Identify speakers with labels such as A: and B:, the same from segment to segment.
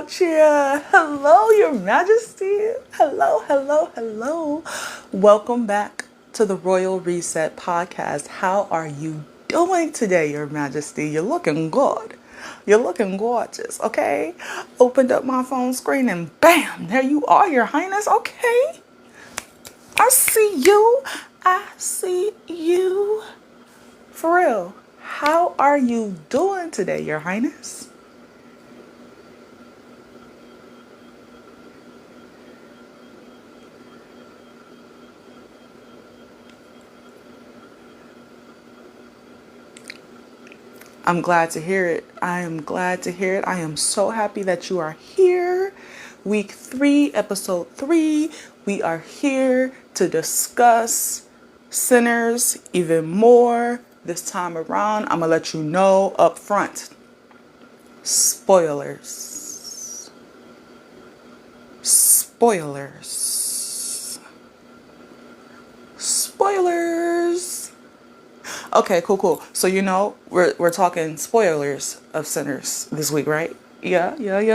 A: cheer. Hello, Your Majesty. Hello, hello, hello. Welcome back to the Royal Reset podcast. How are you doing today, Your Majesty? You're looking good. You're looking gorgeous, okay? Opened up my phone screen and bam, there you are, Your Highness. Okay. I see you. I see you. For real. How are you doing today, Your Highness? I'm glad to hear it. I am glad to hear it. I am so happy that you are here. Week 3, episode 3. We are here to discuss sinners even more. This time around, I'm going to let you know up front. Spoilers. Spoilers. Spoilers. Okay, cool. So we're talking spoilers of Sinners this week, right? Yeah. Okay,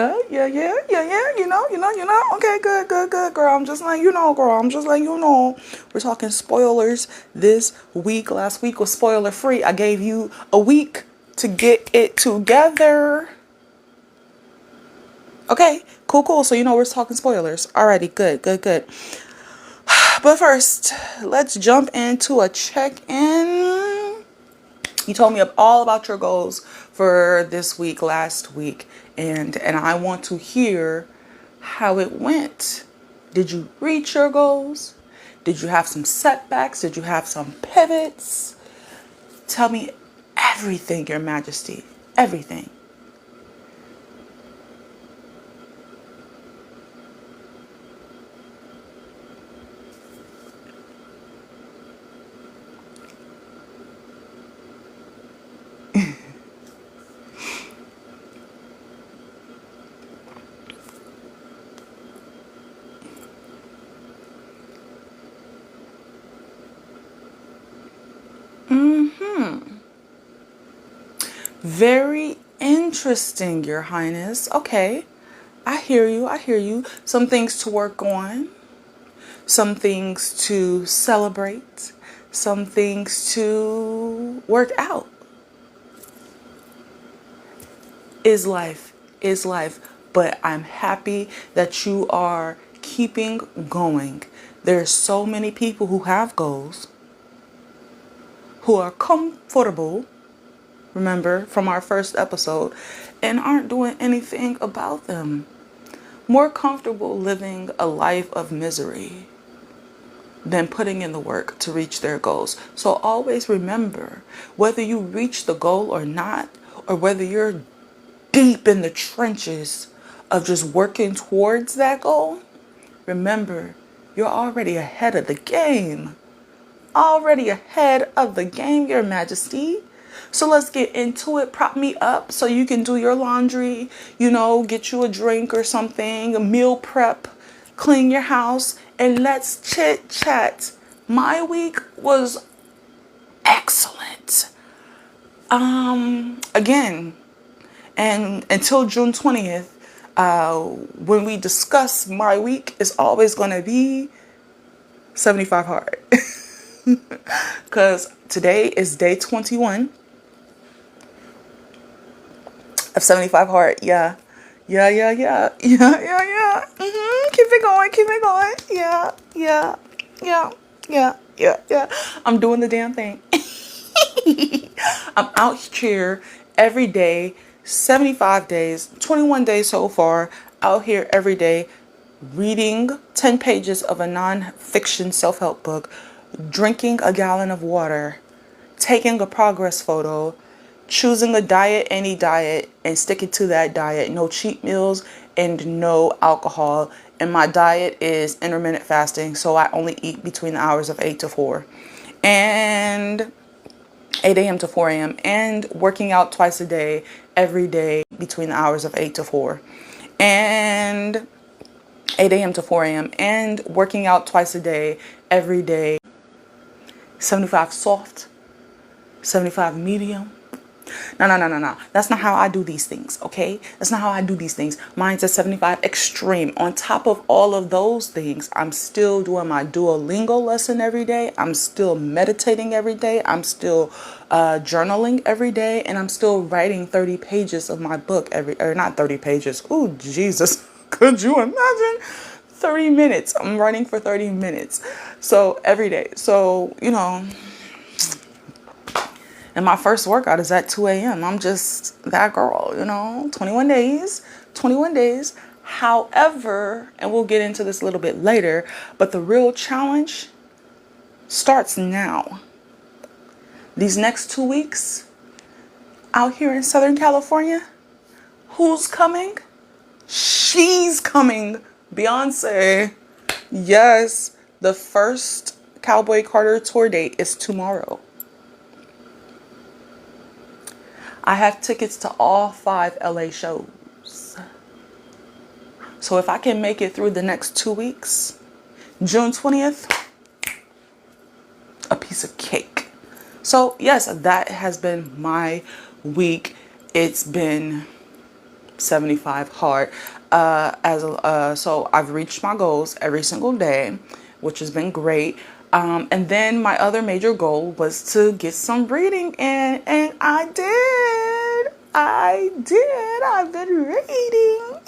A: good, girl. I'm just letting you know, girl. We're talking spoilers this week. Last week was spoiler free. I gave you a week to get it together. Okay, cool. So we're talking spoilers. Alrighty, good. But first, let's jump into a check-in. You told me all about your goals for this week, last week, and I want to hear how it went. Did you reach your goals? Did you have some setbacks? Did you have some pivots? Tell me everything, Your Majesty. Everything. Very interesting, Your Highness. Okay, I hear you. Some things to work on, some things to celebrate, some things to work out. Is life. But I'm happy that you are keeping going. There's so many people who have goals, who are comfortable, remember from our first episode, and aren't doing anything about them. More comfortable living a life of misery than putting in the work to reach their goals. So always remember, whether you reach the goal or not, or whether you're deep in the trenches of just working towards that goal, remember, you're already ahead of the game. Already ahead of the game, Your Majesty. So let's get into it. Prop me up so you can do your laundry, get you a drink or something, a meal prep, clean your house, and let's chit chat. My week was excellent. Again, and until June 20th, when we discuss my week, it's always going to be 75 hard. Because today is day 21 of 75 hard. Yeah. Keep it going. Yeah. I'm doing the damn thing. I'm out here every day, 75 days, 21 days so far, out here every day, reading 10 pages of a non-fiction self-help book, drinking a gallon of water, taking a progress photo, choosing a diet, any diet, and sticking to that diet. No cheat meals and no alcohol. And my diet is intermittent fasting, so I only eat between the hours of 8 to 4. And 8 a.m. to 4 a.m. and working out twice a day, every day between the hours of 8 to 4. And 8 a.m. to 4 a.m. and working out twice a day, every day. 75 soft, 75 medium, No, no, no, no, no. That's not how I do these things, okay? That's not how I do these things. Mine's at 75 extreme. On top of all of those things, I'm still doing my Duolingo lesson every day. I'm still meditating every day. I'm still journaling every day. And I'm still writing 30 pages of my book or not 30 pages. Ooh, Jesus. Could you imagine? 30 minutes. I'm running for 30 minutes. So every day. So, and my first workout is at 2 a.m. I'm just that girl, 21 days, 21 days. However, and we'll get into this a little bit later, but the real challenge starts now. These next 2 weeks out here in Southern California, who's coming? She's coming. Beyoncé. Yes, the first Cowboy Carter Tour date is tomorrow. I have tickets to all 5 LA shows. So if I can make it through the next 2 weeks, June 20th, a piece of cake. So yes, that has been my week. It's been 75 hard. So I've reached my goals every single day, which has been great. And then my other major goal was to get some reading in, and I did. I've been reading.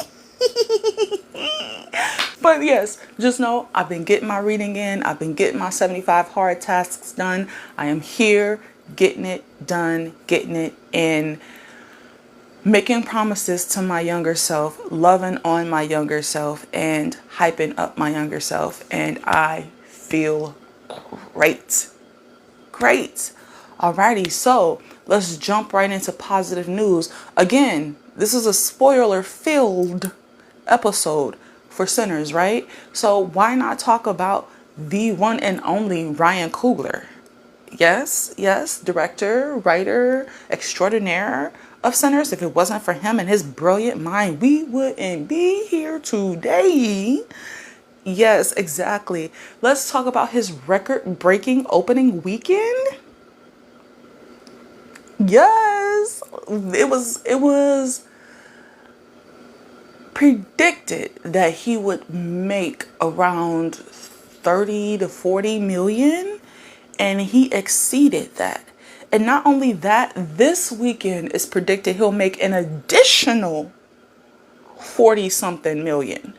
A: But yes, just know I've been getting my reading in. I've been getting my 75 hard tasks done. I am here getting it done, getting it in, making promises to my younger self, loving on my younger self, and hyping up my younger self. And I feel great. Great. Alrighty, so let's jump right into positive news. Again, this is a spoiler-filled episode for sinners, right? So why not talk about the one and only Ryan Coogler? Yes, director, writer, extraordinaire of Sinners. If it wasn't for him and his brilliant mind, we wouldn't be here today. Yes, exactly. Let's talk about his record-breaking opening weekend. Yes, it was predicted that he would make around 30 to 40 million, and he exceeded that. And not only that, this weekend is predicted he'll make an additional 40 something million,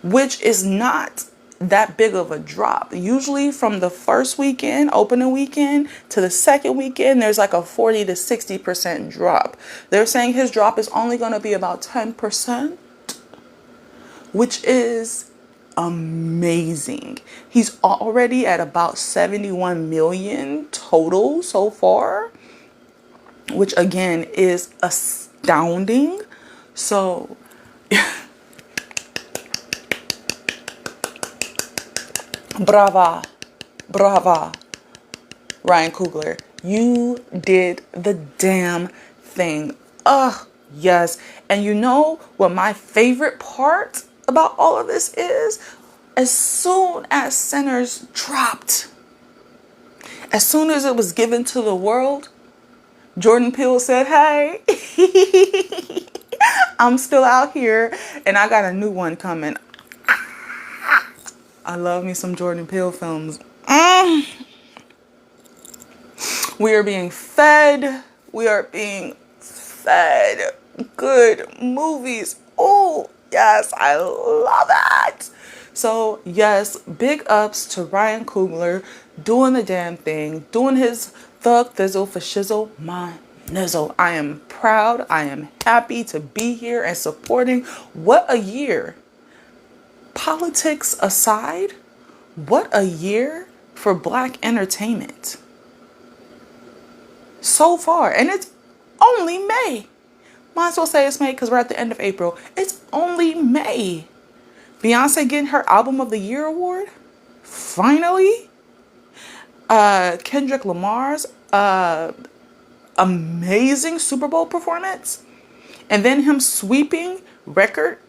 A: which is not that big of a drop. Usually from the first weekend, opening weekend, to the second weekend, there's like a 40 to 60% drop. They're saying his drop is only going to be about 10%, which is amazing. He's already at about 71 million total so far, which again is astounding. So brava, Ryan Coogler. You did the damn thing. Yes. And you know what my favorite part about all of this is? As soon as Sinners dropped, as soon as it was given to the world, Jordan Peele said, hey, I'm still out here and I got a new one coming. I love me some Jordan Peele films. We are being fed. We are being fed good movies. Oh, yes, I love it. So, yes, big ups to Ryan Coogler doing the damn thing, doing his thug thizzle for shizzle my nizzle. I am proud. I am happy to be here and supporting. What a year. Politics aside, what a year for Black entertainment. So far, and it's only May. Might as well say it's May because we're at the end of April. It's only May. Beyoncé getting her Album of the Year award. Finally. Kendrick Lamar's amazing Super Bowl performance. And then him sweeping record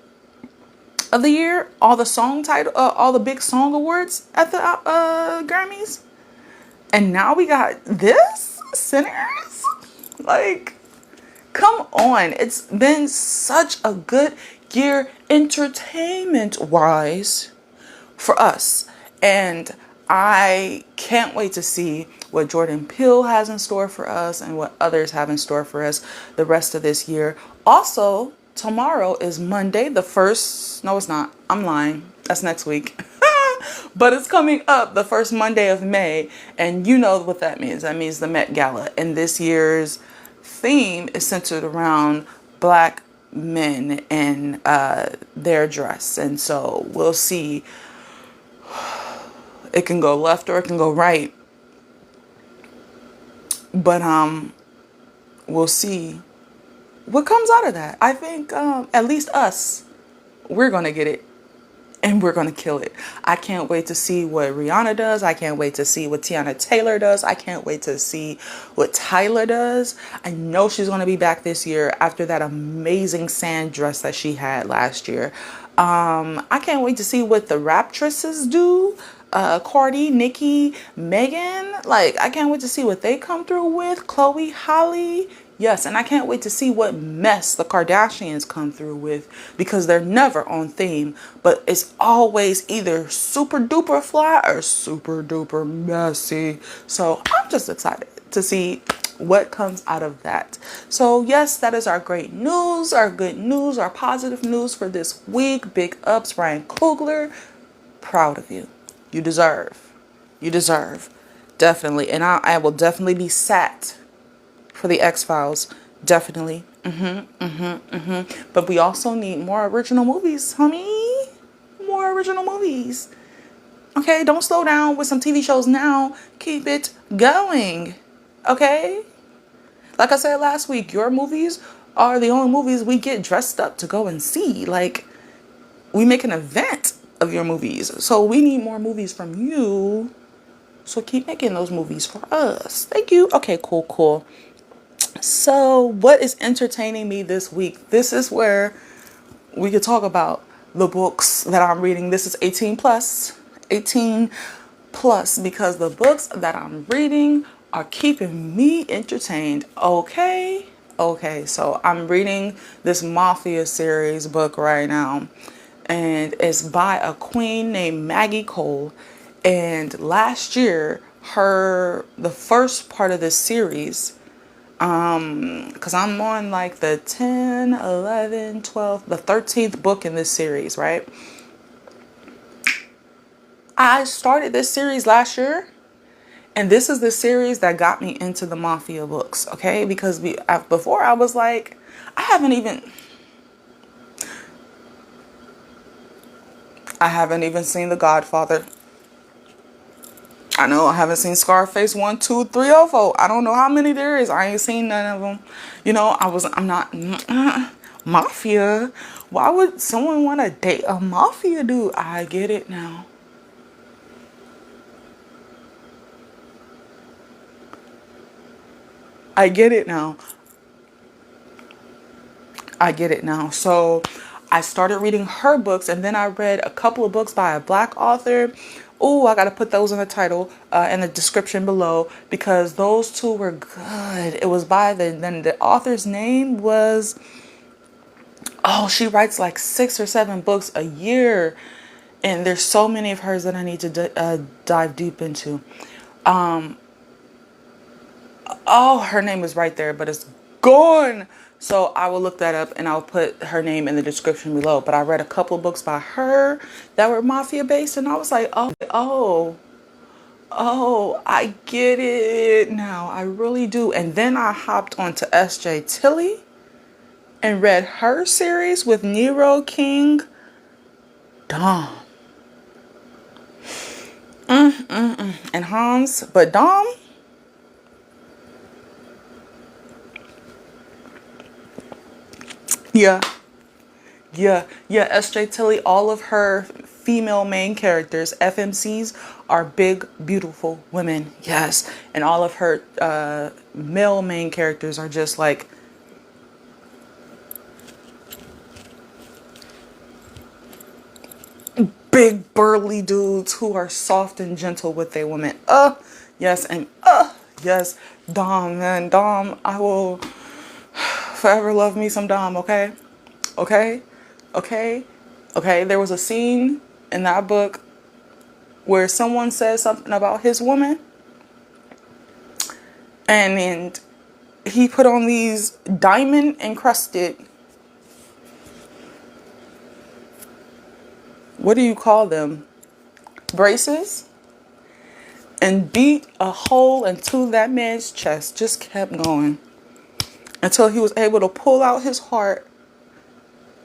A: of the year, all the big song awards at the Grammys. And now we got this, Sinners. Like, come on. It's been such a good year entertainment wise for us. And I can't wait to see what Jordan Peele has in store for us and what others have in store for us the rest of this year. Also, tomorrow is Monday, the first. No, it's not. I'm lying. That's next week. But it's coming up the first Monday of May. And you know what that means. That means the Met Gala. And this year's theme is centered around Black men and their dress. And so we'll see. It can go left or it can go right. But we'll see what comes out of that. I think at least us, we're going to get it. And we're going to kill it. I can't wait to see what Rihanna does. I can't wait to see what Tiana Taylor does. I can't wait to see what Tyler does. I know she's going to be back this year after that amazing sand dress that she had last year. I can't wait to see what the raptresses do. Cardi, Nicki, Megan. Like, I can't wait to see what they come through with. Chloe, Holly. Yes, and I can't wait to see what mess the Kardashians come through with, because they're never on theme, but it's always either super duper fly or super duper messy. So I'm just excited to see what comes out of that. So yes, that is our great news, our good news, our positive news for this week. Big ups, Ryan Coogler. Proud of you. You deserve. You deserve. Definitely. And I will definitely be sat for the X-Files. Definitely. But we also need more original movies, homie. More original movies. Okay, don't slow down with some TV shows now. Keep it going. Okay? Like I said last week, your movies are the only movies we get dressed up to go and see. Like, we make an event of your movies. So we need more movies from you. So keep making those movies for us. Thank you. Okay, cool. So what is entertaining me this week? This is where we could talk about the books that I'm reading. This is 18 plus, because the books that I'm reading are keeping me entertained. Okay. So I'm reading this Mafia series book right now, and it's by a queen named Maggie Cole. And last year, the first part of this series, because I'm on like the 10, 11, 12, the 13th book in this series, right? I started this series last year, and this is the series that got me into the Mafia books, okay? Because before I was like, I haven't even seen The Godfather. I know I haven't seen Scarface 1, 2, 3, or 4. I don't know how many there is. I ain't seen none of them. You know, I'm not Mafia. Why would someone want to date a Mafia dude? I get it now. I get it now. So I started reading her books, and then I read a couple of books by a Black author. Oh, I got to put those in the title and the description below, because those two were good. It was by the author's name was, she writes like 6 or 7 books a year. And there's so many of hers that I need to dive deep into. Her name is right there, but it's gone. So I will look that up and I'll put her name in the description below. But I read a couple of books by her that were Mafia based, and I was like, oh, I get it now. I really do. And then I hopped onto S.J. Tilly and read her series with Nero King. Dom. And Hans, but Dom. Yeah. S.J. Tilly, all of her female main characters, FMCs, are big, beautiful women. Yes. And all of her male main characters are just like big, burly dudes who are soft and gentle with their women. Yes. And Yes, Dom, man. Dom, I will forever love me some Dom, okay? Okay? Okay? Okay? There was a scene in that book where someone said something about his woman, and he put on these diamond encrusted, what do you call them? Braces, and beat a hole into that man's chest. Just kept going until he was able to pull out his heart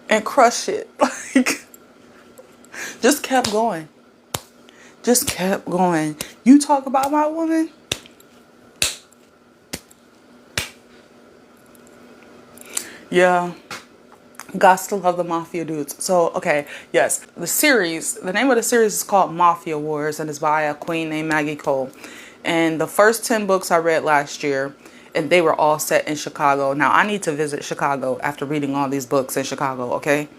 A: and crush it. Like, just kept going. Just kept going. You talk about my woman? Yeah. Gots to love the mafia dudes. So, okay, yes. The name of the series is called Mafia Wars, and it's by a queen named Maggie Cole. And the first 10 books I read last year, and they were all set in Chicago. Now, I need to visit Chicago after reading all these books in Chicago, okay?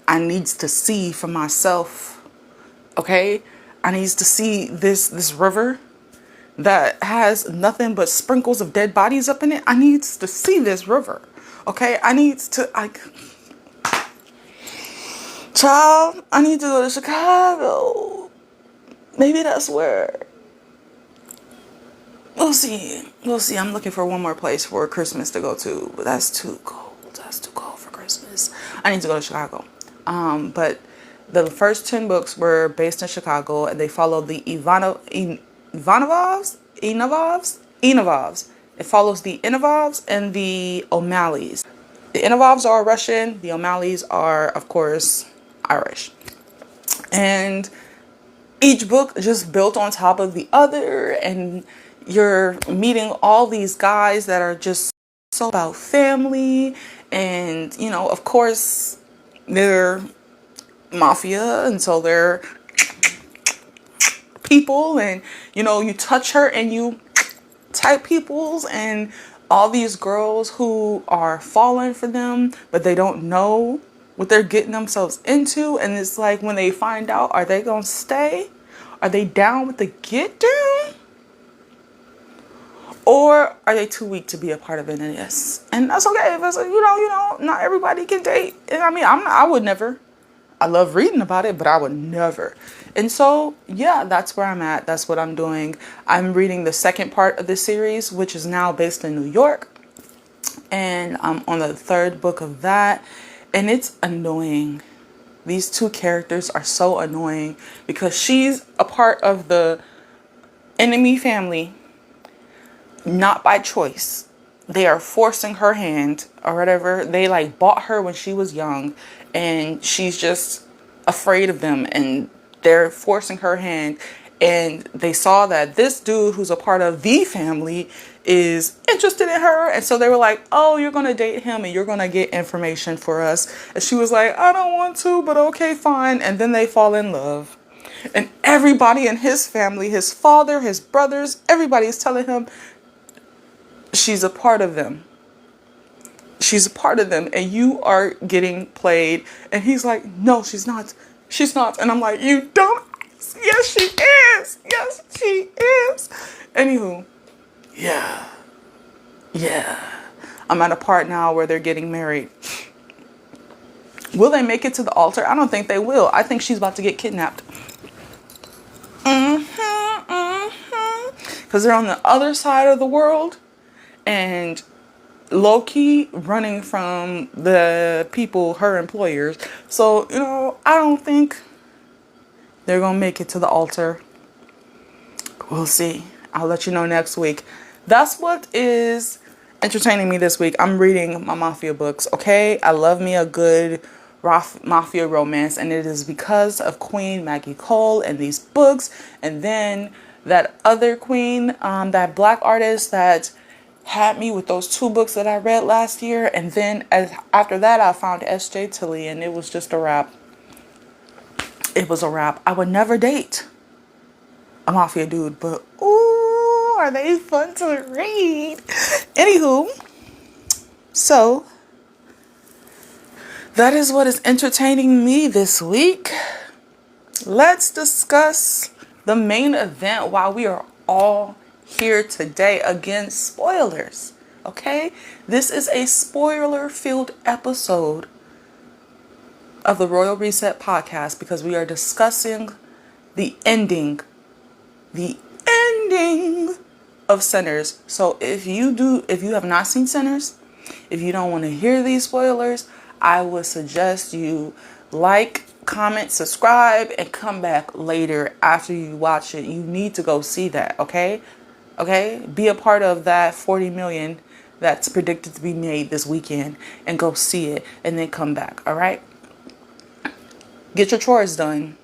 A: I needs to see for myself, okay? I needs to see this river that has nothing but sprinkles of dead bodies up in it. I needs to see this river, okay? I need to go to Chicago. Maybe that's where. We'll see. We'll see. I'm looking for one more place for Christmas to go to, but that's too cold. That's too cold for Christmas. I need to go to Chicago. But the first 10 books were based in Chicago, and they followed the Ivanovs. It follows the Ivanovs and the O'Malleys. The Ivanovs are Russian. The O'Malleys are, of course, Irish. And each book just built on top of the other, and you're meeting all these guys that are just so about family, and of course they're mafia, and so they're people, and you touch her and you type peoples, and all these girls who are falling for them, but they don't know what they're getting themselves into. And it's like, when they find out, are they gonna stay? Are they down with the get down? Or are they too weak to be a part of it? And yes, and that's okay. If it's not everybody can date. And I mean, I would never. I love reading about it, but I would never. And so, yeah, that's where I'm at. That's what I'm doing. I'm reading the second part of the series, which is now based in New York. And I'm on the third book of that. And it's annoying. These two characters are so annoying because she's a part of the enemy family, not by choice. They are forcing her hand or whatever. They like bought her when she was young, and she's just afraid of them, and they're forcing her hand. And they saw that this dude who's a part of the family is interested in her. And so they were like, oh, you're going to date him and you're going to get information for us. And she was like, I don't want to, but okay, fine. And then they fall in love. And everybody in his family, his father, his brothers, everybody is telling him she's a part of them. She's a part of them, and you are getting played. And he's like, no, she's not. She's not. And I'm like, you don't. Yes, she is. Yes, she is. Anywho, yeah. I'm at a part now where they're getting married. Will they make it to the altar? I don't think they will. I think she's about to get kidnapped. Because they're on the other side of the world, and low-key running from the people, her employers. So, I don't think they're going to make it to the altar. We'll see. I'll let you know next week. That's what is entertaining me this week. I'm reading my mafia books, okay? I love me a good mafia romance, and it is because of Queen Maggie Cole and these books. And then that other queen, that black artist that had me with those 2 books that I read last year. And then after that, I found S.J. Tilly, and it was just a wrap. It was a wrap. I would never date a mafia dude, but ooh, are they fun to read? Anywho, so that is what is entertaining me this week. Let's discuss the main event while we are all here today. Again, spoilers. Okay? This is a spoiler-filled episode of the Royal Reset podcast because we are discussing the ending of Sinners. So if you have not seen Sinners, if you don't want to hear these spoilers, I would suggest you like, comment, subscribe, and come back later after you watch it. You need to go see that, okay? Okay? Be a part of that 40 million that's predicted to be made this weekend and go see it and then come back, all right? Get your chores done.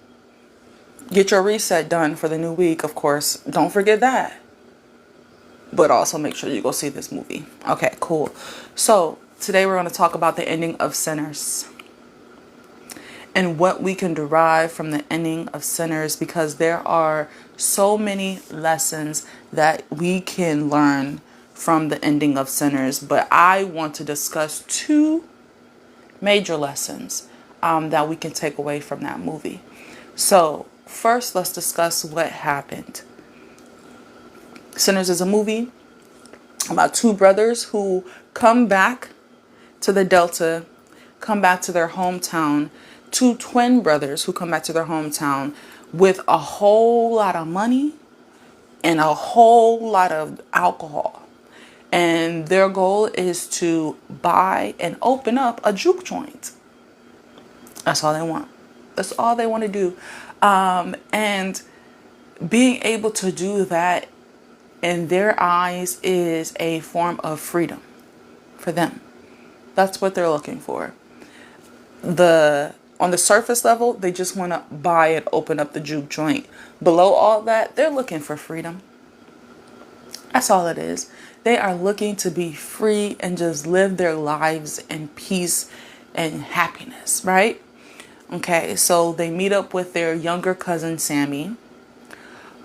A: Get your reset done for the new week, of course. Don't forget that. But also make sure you go see this movie. Okay, cool. So today we're going to talk about the ending of Sinners and what we can derive from the ending of Sinners, because there are so many lessons that we can learn from the ending of Sinners. But I want to discuss two major lessons that we can take away from that movie. So first, let's discuss what happened. Sinners is a movie about two brothers who come back to the Delta, come back to their hometown. Two twin brothers who come back to their hometown with a whole lot of money and a whole lot of alcohol. And their goal is to buy and open up a juke joint. That's all they want. That's all they want to do. And being able to do that in their eyes is a form of freedom for them. That's what they're looking for. On the surface level, they just want to buy and open up the juke joint. Below all that, they're looking for freedom. That's all it is. They are looking to be free and just live their lives in peace and happiness, right? Okay, so they meet up with their younger cousin, Sammy,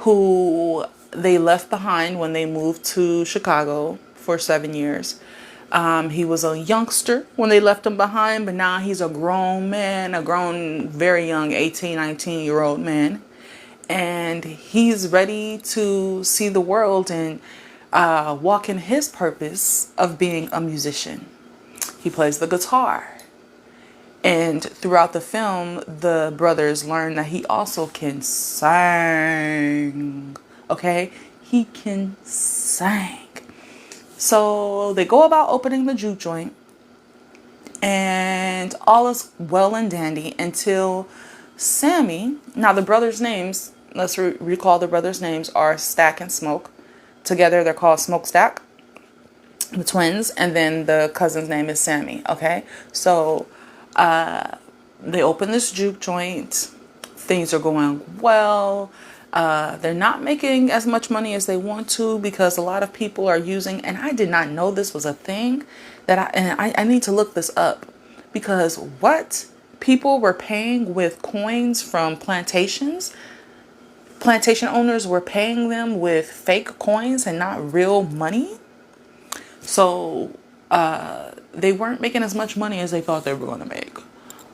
A: who they left behind when they moved to Chicago for 7 years. He was a youngster when they left him behind, but now he's a grown man, a grown, very young 18, 19-year-old man. And he's ready to see the world and walk in his purpose of being a musician. He plays the guitar. And throughout the film, the brothers learn that he also can sing. Okay? He can sing. So they go about opening the juke joint. And all is well and dandy until Sammy... Now the brothers' names, let's recall the brothers' names, are Stack and Smoke. Together they're called Smokestack, the twins. And then the cousin's name is Sammy. Okay? So... they open this juke joint. Things are going well. They're not making as much money as they want to because a lot of people are using, and I did not know this was a thing, I need to look this up, because what people were paying with coins from plantation owners were paying them with fake coins and not real money. So they weren't making as much money as they thought they were going to make.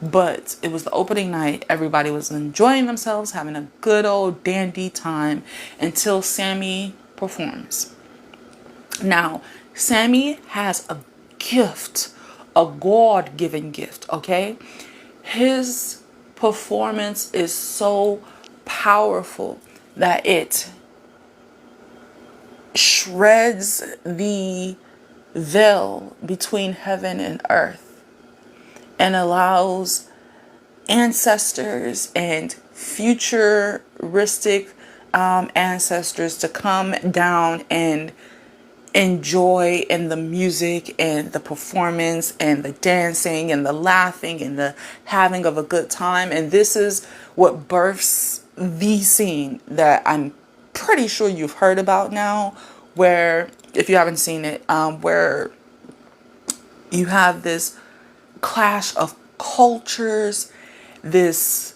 A: But it was the opening night. Everybody was enjoying themselves, having a good old dandy time until Sammy performs. Now, Sammy has a gift, a God-given gift, okay? His performance is so powerful that it shreds the veil between heaven and earth and allows ancestors and futuristic ancestors to come down and enjoy in the music and the performance and the dancing and the laughing and the having of a good time. And this is what births the scene that I'm pretty sure you've heard about now, where, if you haven't seen it, where you have this clash of cultures, this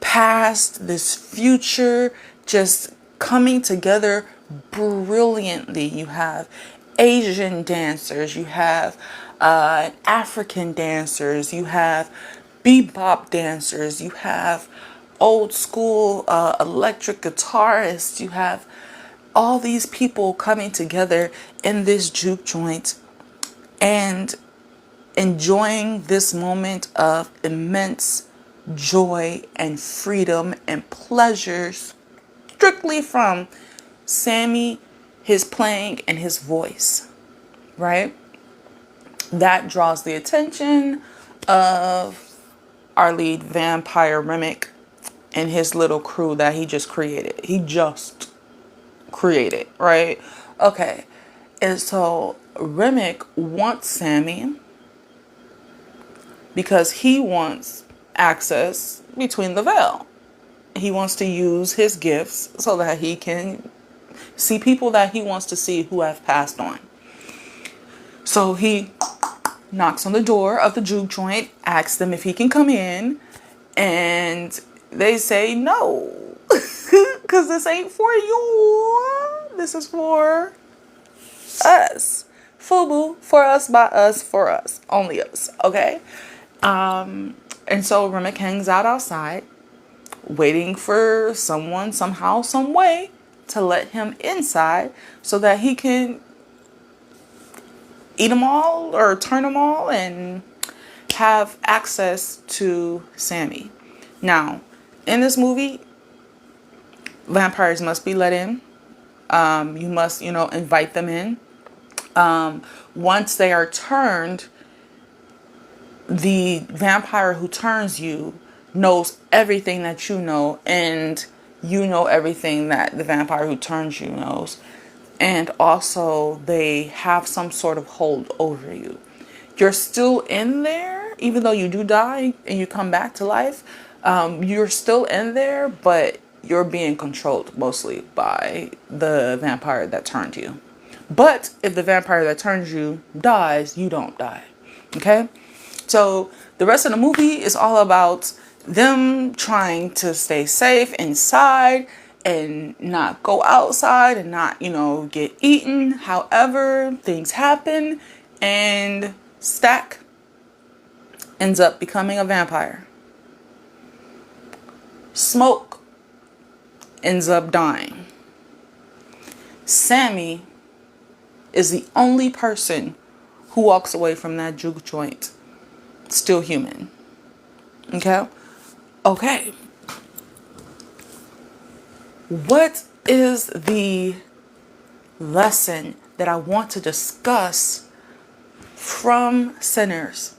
A: past, this future, just coming together brilliantly. You have Asian dancers, you have African dancers, you have bebop dancers, you have old school electric guitarists, you have all these people coming together in this juke joint and enjoying this moment of immense joy and freedom and pleasures strictly from Sammy, his playing, and his voice, right? That draws the attention of our lead vampire Remick and his little crew that he just created. Right? Okay. And so Remick wants Sammy because he wants access between the veil. He wants to use his gifts so that he can see people that he wants to see who have passed on. So he knocks on the door of the juke joint, asks them if he can come in, and they say no, because this ain't for you. This is for us. FUBU, for us, by us, for us. Only us, okay? And so Remick hangs out outside, waiting for someone, somehow, some way, to let him inside so that he can eat them all or turn them all and have access to Sammy. Now, in this movie, vampires must be let in. You must, invite them in. Once they are turned, the vampire who turns you knows everything that you know, and you know everything that the vampire who turns you knows. And also they have some sort of hold over you. You're still in there, even though you do die and you come back to life. You're still in there, but you're being controlled mostly by the vampire that turned you. But if the vampire that turns you dies, you don't die. Okay? So the rest of the movie is all about them trying to stay safe inside and not go outside and not, get eaten. However, things happen and Stack ends up becoming a vampire. Smoke ends up dying. Sammy is the only person who walks away from that juke joint still human. Okay. What is the lesson that I want to discuss from Sinners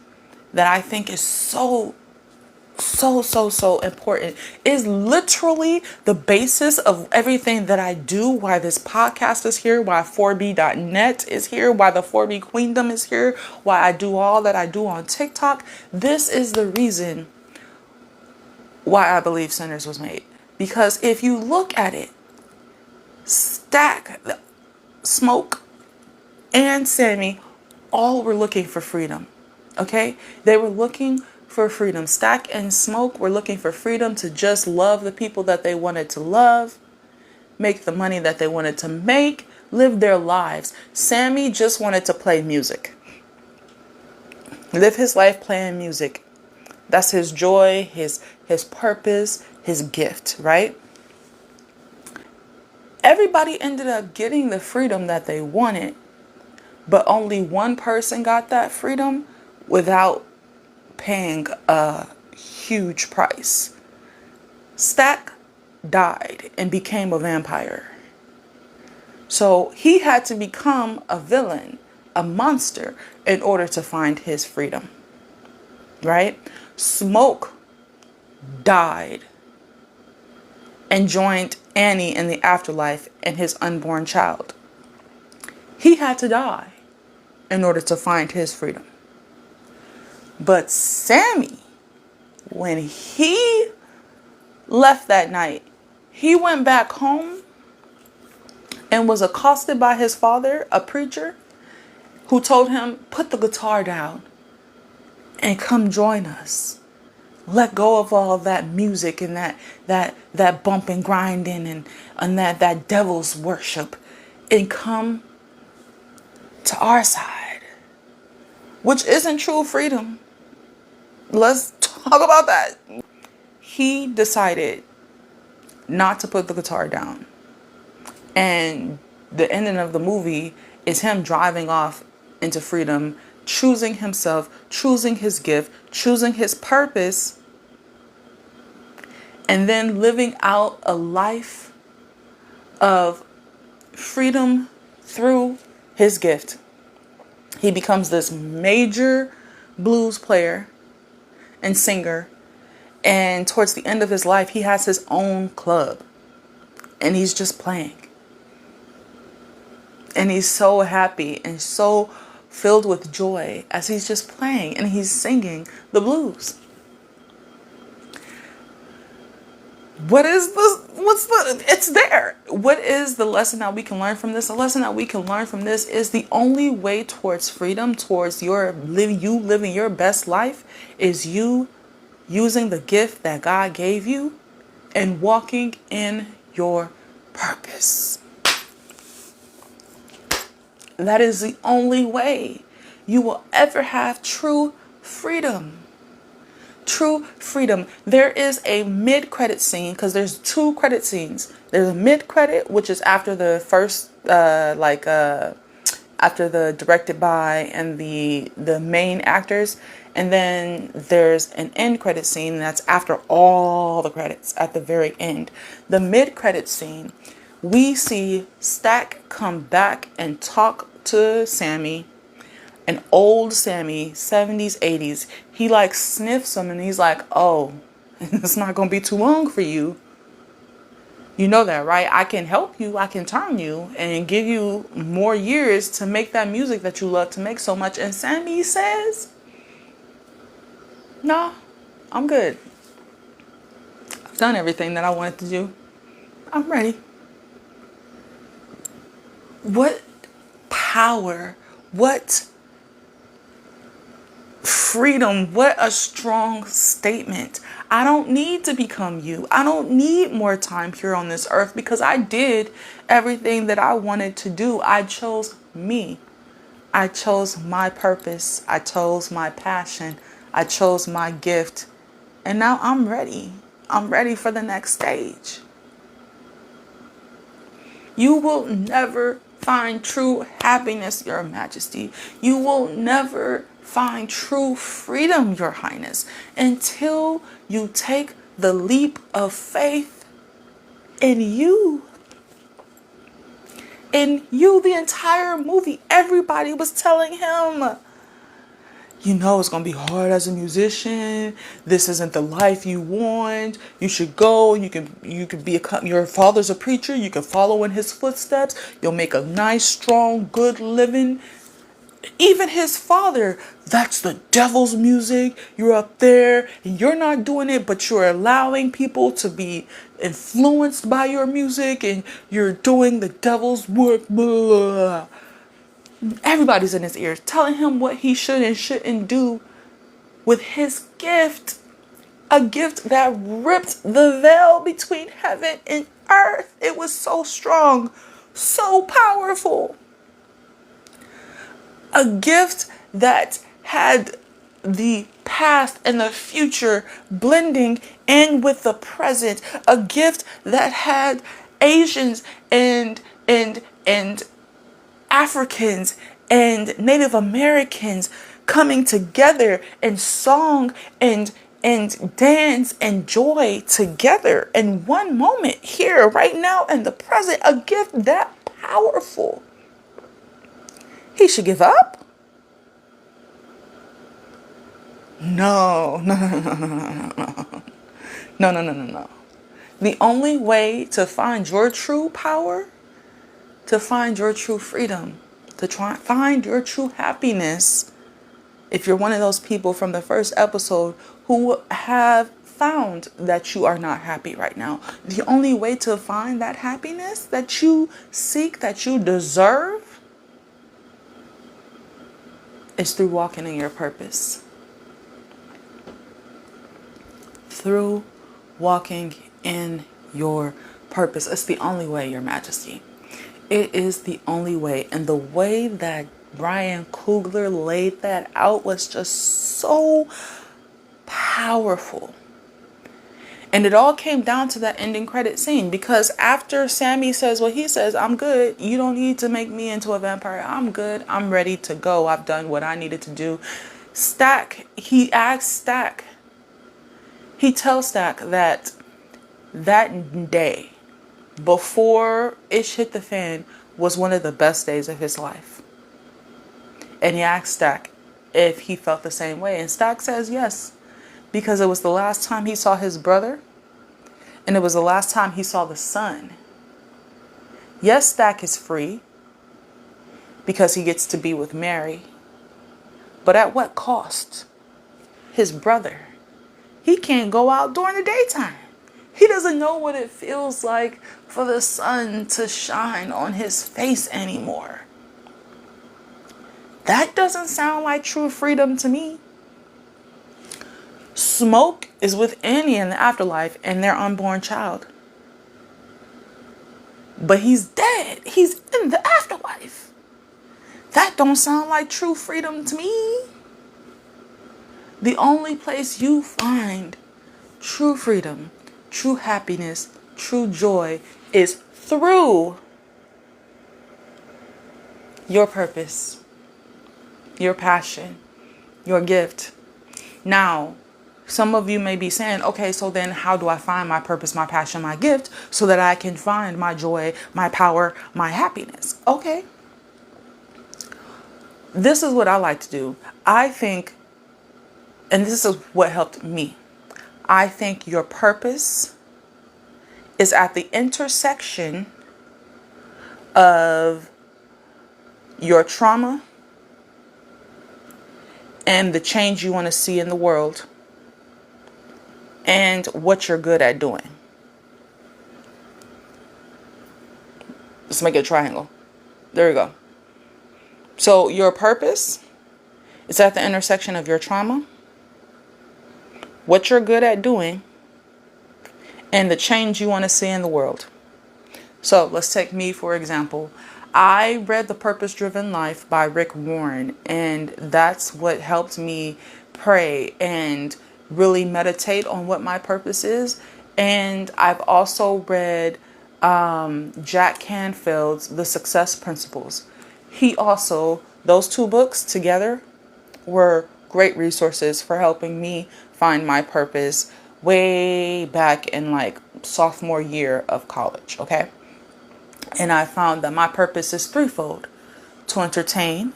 A: that I think is so important? Is literally the basis of everything that I do, why this podcast is here, why 4B.net is here, why the 4B Queendom is here, why I do all that I do on TikTok. This is the reason why I believe Sinners was made. Because if you look at it, Stack, Smoke, and Sammy all were looking for freedom. Okay? They were looking for freedom. Stack and Smoke were looking for freedom to just love the people that they wanted to love, make the money that they wanted to make, live their lives. Sammy just wanted to play music. Live his life playing music. That's his joy, his purpose, his gift, right? Everybody ended up getting the freedom that they wanted, but only one person got that freedom without paying a huge price. Stack died and became a vampire. So he had to become a villain, a monster, in order to find his freedom. Right? Smoke died and joined Annie in the afterlife and his unborn child. He had to die in order to find his freedom. But Sammy, when he left that night, he went back home and was accosted by his father, a preacher, who told him, put the guitar down and come join us. Let go of all that music and that bump and grinding and that devil's worship, and come to our side, which isn't true freedom. Let's talk about that. He decided not to put the guitar down And the ending of the movie is him driving off into freedom, choosing himself, choosing his gift, choosing his purpose, and then living out a life of freedom through his gift. He becomes this major blues player and singer. And towards the end of his life, he has his own club. And he's just playing. And he's so happy and so filled with joy as he's just playing and he's singing the blues. It's there. What is the lesson that we can learn from this? The lesson that we can learn from this is the only way towards freedom, towards you living your best life, is you using the gift that God gave you and walking in your purpose. That is the only way you will ever have true freedom. True freedom. There is a mid-credit scene, because there's 2 credit scenes. There's a mid-credit, which is after the first, after the directed by and the main actors. And then there's an end credit scene that's after all the credits at the very end. The mid-credit scene, we see Stack come back and talk to Sammy, an old Sammy, 70s, 80s. He like sniffs him and he's like, oh, it's not going to be too long for you. You know that, right? I can help you. I can turn you and give you more years to make that music that you love to make so much. And Sammy says, no, I'm good. I've done everything that I wanted to do. I'm ready. What power, what freedom, what a strong statement. I don't need to become you. I don't need more time here on this earth because I did everything that I wanted to do. I chose me. I chose my purpose. I chose my passion. I chose my gift. And now I'm ready. I'm ready for the next stage. You will never find true happiness, Your Majesty. You will never find true freedom, Your Highness, until you take the leap of faith in you. In you, the entire movie, everybody was telling him, you know, it's going to be hard as a musician. This isn't the life you want. You should go. You can be your father's a preacher. You can follow in his footsteps. You'll make a nice, strong, good living. Even his father, that's the devil's music. You're up there and you're not doing it, but you're allowing people to be influenced by your music and you're doing the devil's work. Blah. Everybody's in his ears telling him what he should and shouldn't do with his gift. A gift that ripped the veil between heaven and earth. It was so strong, so powerful. A gift that had the past and the future blending in with the present. A gift that had Asians and Africans and Native Americans coming together in song and dance and joy together in one moment here right now in the present. A gift that powerful. He should give up? No. No. The only way to find your true power, to find your true freedom, to find your true happiness, if you're one of those people from the first episode who have found that you are not happy right now, the only way to find that happiness that you seek, that you deserve, is through walking in your purpose. Through walking in your purpose. It's the only way, Your Majesty. It is the only way. And the way that Ryan Coogler laid that out was just so powerful. And it all came down to that ending credit scene, because after Sammy says what he says, I'm good. You don't need to make me into a vampire. I'm good. I'm ready to go. I've done what I needed to do. He asks Stack. He tells Stack that day, before Ish hit the fan, was one of the best days of his life. And he asked Stack if he felt the same way. And Stack says yes, because it was the last time he saw his brother, and it was the last time he saw the sun. Yes, Stack is free because he gets to be with Mary. But at what cost? His brother. He can't go out during the daytime. He doesn't know what it feels like for the sun to shine on his face anymore. That doesn't sound like true freedom to me. Smoke is with Annie in the afterlife and their unborn child. But he's dead. He's in the afterlife. That don't sound like true freedom to me. The only place you find true freedom, true happiness, true joy is through your purpose, your passion, your gift. Now, some of you may be saying, okay, so then how do I find my purpose, my passion, my gift, so that I can find my joy, my power, my happiness? Okay. This is what I like to do. I think, and this is what helped me, I think your purpose is at the intersection of your trauma and the change you want to see in the world and what you're good at doing. Let's make it a triangle. There we go. So your purpose is at the intersection of your trauma, what you're good at doing, and the change you want to see in the world. So let's take me, for example. I read The Purpose-Driven Life by Rick Warren, and that's what helped me pray and really meditate on what my purpose is. And I've also read Jack Canfield's The Success Principles. Those two books together were great resources for helping me find my purpose way back in like sophomore year of college, okay? And I found that my purpose is threefold: to entertain,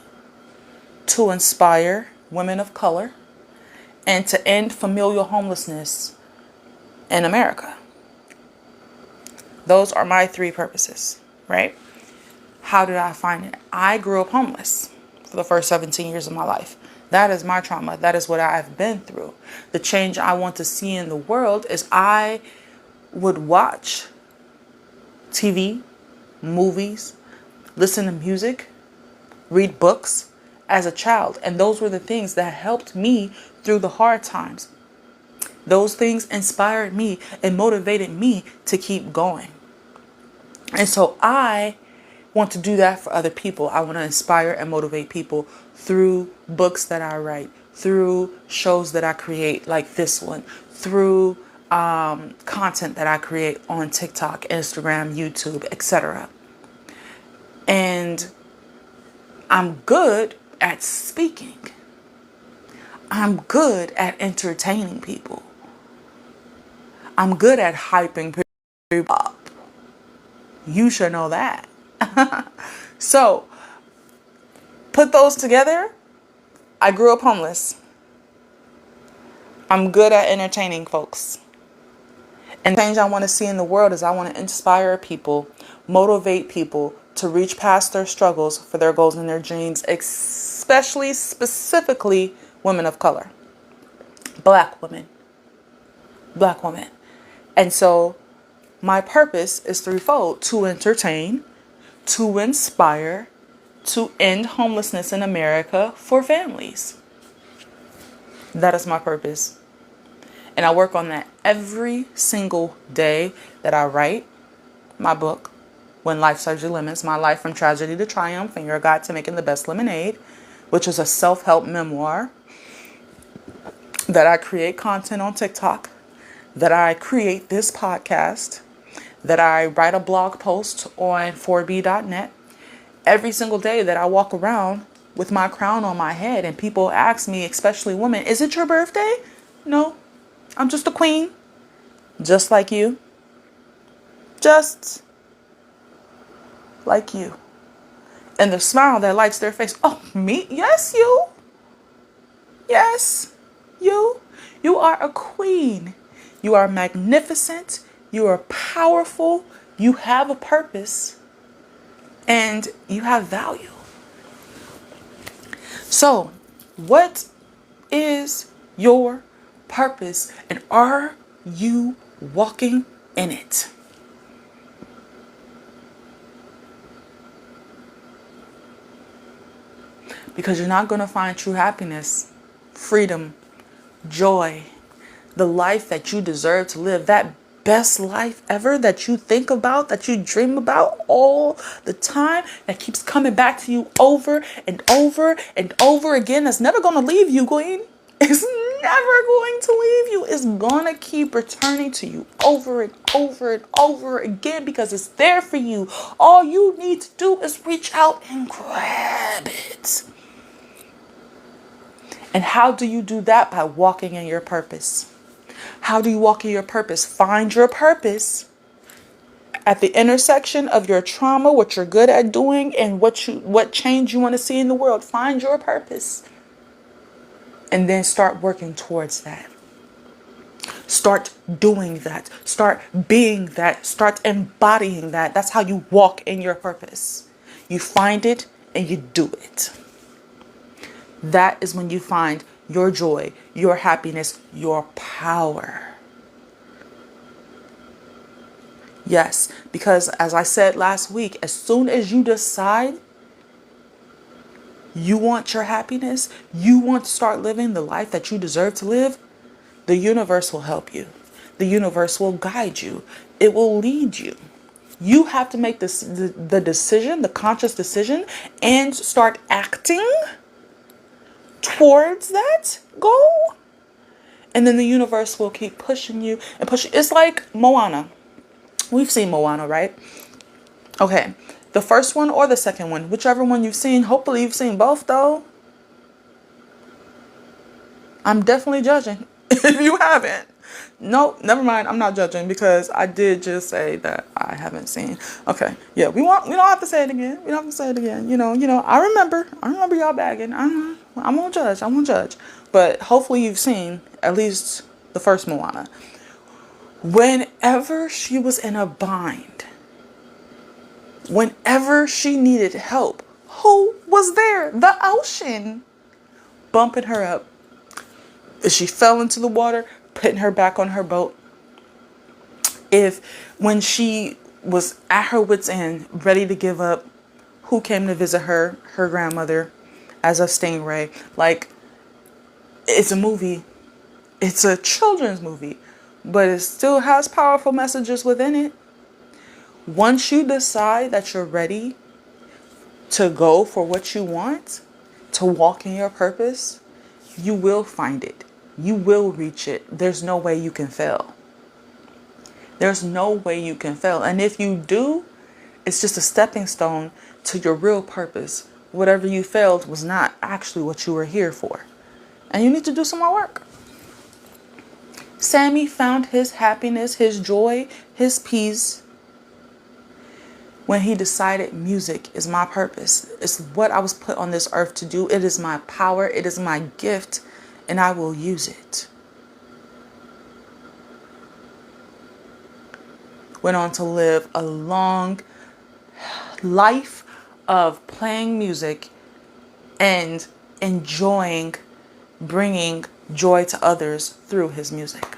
A: to inspire women of color, and to end familial homelessness in America. Those are my three purposes, right? How did I find it? I grew up homeless for the first 17 years of my life. That is my trauma. That is what I've been through. The change I want to see in the world is I would watch TV, movies, listen to music, read books as a child. And those were the things that helped me through the hard times. Those things inspired me and motivated me to keep going. And so I want to do that for other people. I want to inspire and motivate people through books that I write, through shows that I create like this one, through content that I create on TikTok, Instagram, YouTube, etc. And I'm good at speaking. I'm good at entertaining people. I'm good at hyping people up. You should know that. So, put those together. I grew up homeless. I'm good at entertaining folks. And the change I want to see in the world is I want to inspire people, motivate people to reach past their struggles for their goals and their dreams, specifically women of color, black women. And so my purpose is threefold: to entertain, to inspire, to end homelessness in America for families. That is my purpose. And I work on that every single day that I write my book, When Life Serves You Lemons, My Life from Tragedy to Triumph and Your Guide to Making the Best Lemonade, which is a self-help memoir that I create content on TikTok, that I create this podcast, that I write a blog post on 4b.net, every single day that I walk around with my crown on my head and people ask me, especially women, is it your birthday? No, I'm just a queen, just like you. Just like you. And the smile that lights their face. Oh, me? Yes, you. Yes, you. You are a queen. You are magnificent. You are powerful. You have a purpose. And you have value. So, what is your purpose? And are you walking in it? Because you're not going to find true happiness, freedom, joy, the life that you deserve to live, that best life ever that you think about, that you dream about all the time, that keeps coming back to you over and over and over again. That's never going to leave you, queen. It's never going to leave you. It's going to keep returning to you over and over and over again because it's there for you. All you need to do is reach out and grab it. And how do you do that? By walking in your purpose. How do you walk in your purpose? Find your purpose at the intersection of your trauma, what you're good at doing, and what change you want to see in the world. Find your purpose. And then start working towards that. Start doing that. Start being that. Start embodying that. That's how you walk in your purpose. You find it and you do it. That is when you find your joy, your happiness, your power. Yes, because as I said last week, as soon as you decide you want your happiness, you want to start living the life that you deserve to live, the universe will help you. The universe will guide you. It will lead you. You have to make the decision, the conscious decision, and start acting towards that goal. And then the universe will keep pushing you and pushing. It's like Moana. We've seen Moana, right? Okay. The first one or the second one, whichever one you've seen. Hopefully you've seen both though. I'm definitely judging if you haven't. Nope, never mind. I'm not judging because I did just say that I haven't seen. Okay, yeah, we don't have to say it again. We don't have to say it again. You know. I remember y'all bagging. I won't judge. But hopefully you've seen at least the first Moana. Whenever she was in a bind, whenever she needed help, who was there? The ocean, bumping her up. If she fell into the water, putting her back on her boat. When she was at her wit's end, ready to give up, who came to visit her? Her grandmother, as a stingray. Like, it's a movie. It's a children's movie, but it still has powerful messages within it. Once you decide that you're ready to go for what you want, to walk in your purpose, you will find it. You will reach it. There's no way you can fail. There's no way you can fail. And if you do, it's just a stepping stone to your real purpose. Whatever you failed was not actually what you were here for. And you need to do some more work. Sammy found his happiness, his joy, his peace when he decided music is my purpose. It's what I was put on this earth to do. It is my power. It is my gift. And I will use it. Went on to live a long life of playing music and enjoying bringing joy to others through his music.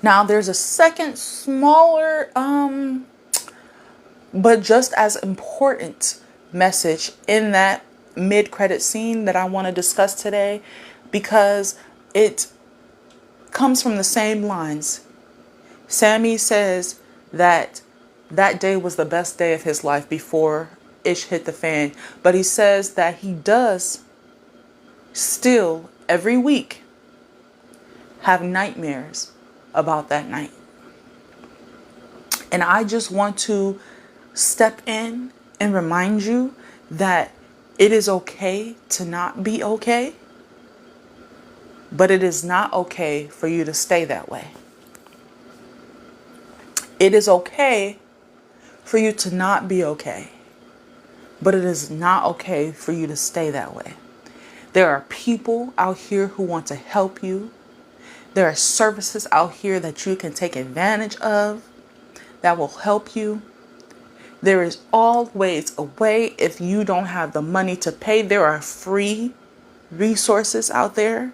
A: Now there's a second smaller, but just as important message in that mid-credit scene that I want to discuss today, because it comes from the same lines. Sammy says that day was the best day of his life before Ish hit the fan. But he says that he does still every week have nightmares about that night. And I just want to step in and remind you that it is okay to not be okay, but it is not okay for you to stay that way. It is okay for you to not be okay, but it is not okay for you to stay that way. There are people out here who want to help you. There are services out here that you can take advantage of that will help you. There is always a way. If you don't have the money to pay, there are free resources out there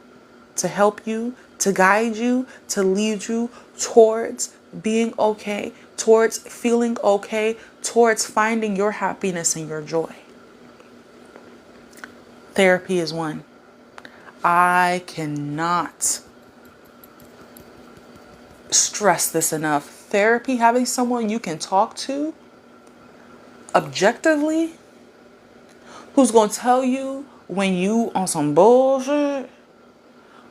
A: to help you, to guide you, to lead you towards being okay, towards feeling okay, towards finding your happiness and your joy. Therapy is one. I cannot stress this enough. Therapy, having someone you can talk to objectively, who's going to tell you when you on some bullshit,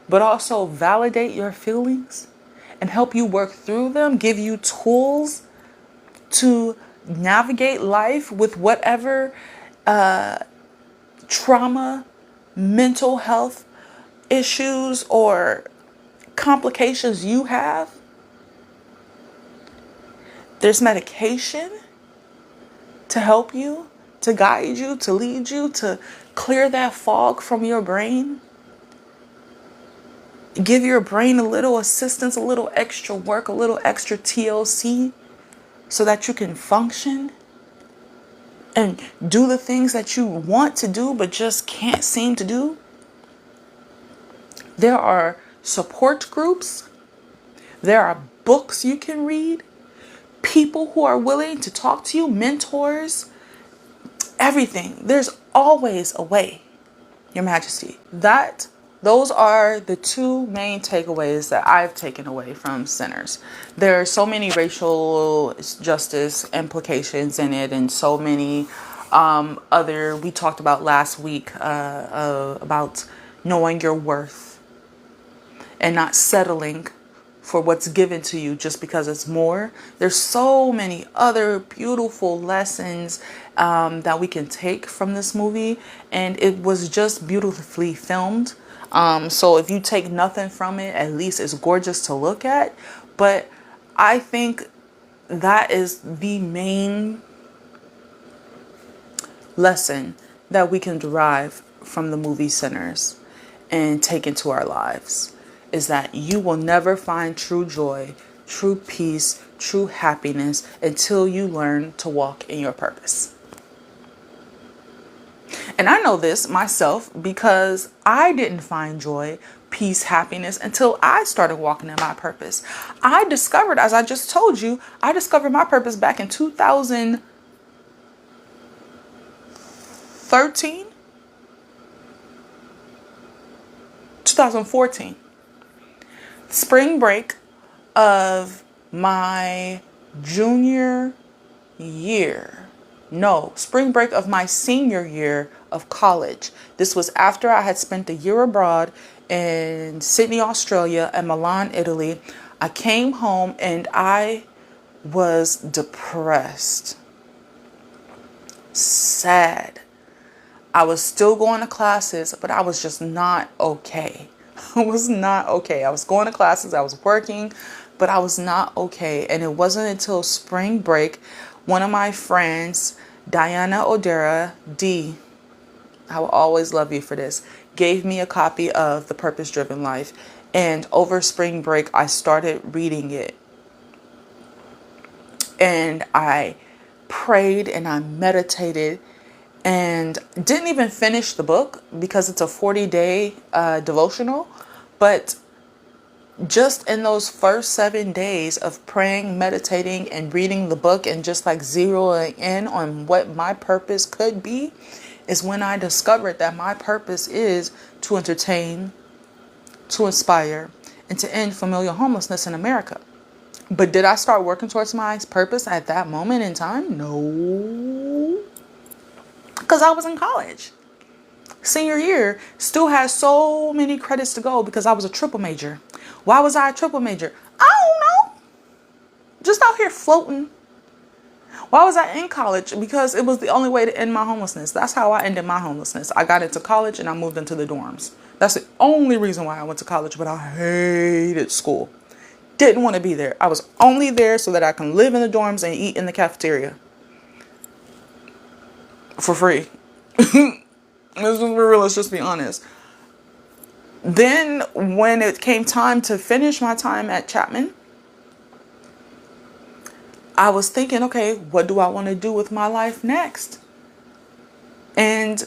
A: but also validate your feelings and help you work through them, give you tools to navigate life with whatever trauma, mental health issues, or complications you have. There's medication to help you, to guide you, to lead you, to clear that fog from your brain. Give your brain a little assistance, a little extra work, a little extra TLC so that you can function and do the things that you want to do but just can't seem to do. There are support groups. There are books you can read. People who are willing to talk to you, mentors, everything. There's always a way, Your Majesty. Those are the two main takeaways that I've taken away from Sinners. There are so many racial justice implications in it, and so many we talked about last week about knowing your worth and not settling for what's given to you just because it's more. There's so many other beautiful lessons that we can take from this movie, and it was just beautifully filmed. So if you take nothing from it, at least it's gorgeous to look at. But I think that is the main lesson that we can derive from the movie Sinners and take into our lives, is that you will never find true joy, true peace, true happiness until you learn to walk in your purpose. And I know this myself because I didn't find joy, peace, happiness until I started walking in my purpose. I discovered, as I just told you, I discovered my purpose back in 2014. Spring break of my junior year. No, spring break of my senior year of college. This was after I had spent a year abroad in Sydney, Australia, and Milan, Italy. I came home and I was depressed, sad. I was still going to classes, but I was just not okay. I was not okay. I was going to classes, I was working, but I was not okay. And it wasn't until spring break, one of my friends, Diana Odera, D, I will always love you for this, gave me a copy of The Purpose Driven Life. And over spring break, I started reading it. And I prayed and I meditated and didn't even finish the book because it's a 40-day devotional. But just in those first 7 days of praying, meditating, and reading the book and just like zeroing in on what my purpose could be is when I discovered that my purpose is to entertain, to inspire, and to end familial homelessness in America. But did I start working towards my purpose at that moment in time? No. Because I was in college. Senior year still had so many credits to go because I was a triple major. Why was I a triple major? I don't know. Just out here floating. Why was I in college? Because it was the only way to end my homelessness. That's how I ended my homelessness. I got into college and I moved into the dorms. That's the only reason why I went to college, but I hated school. Didn't want to be there. I was only there so that I can live in the dorms and eat in the cafeteria. For free. Let's just be honest. Then when it came time to finish my time at Chapman, I was thinking, okay, what do I want to do with my life next? And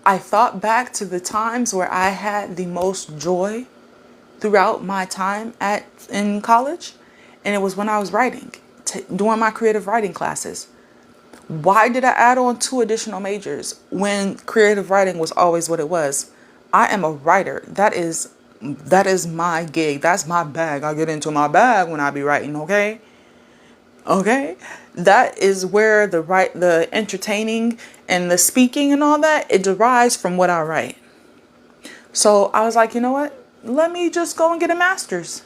A: I thought back to the times where I had the most joy throughout my time in college. And it was when I was writing, doing my creative writing classes. Why did I add on 2 additional majors when creative writing was always what it was? I am a writer. That is my gig. That's my bag. I get into my bag when I be writing, okay? Okay? That is where the entertaining and the speaking and all that, it derives from what I write. So I was like, you know what? Let me just go and get a master's.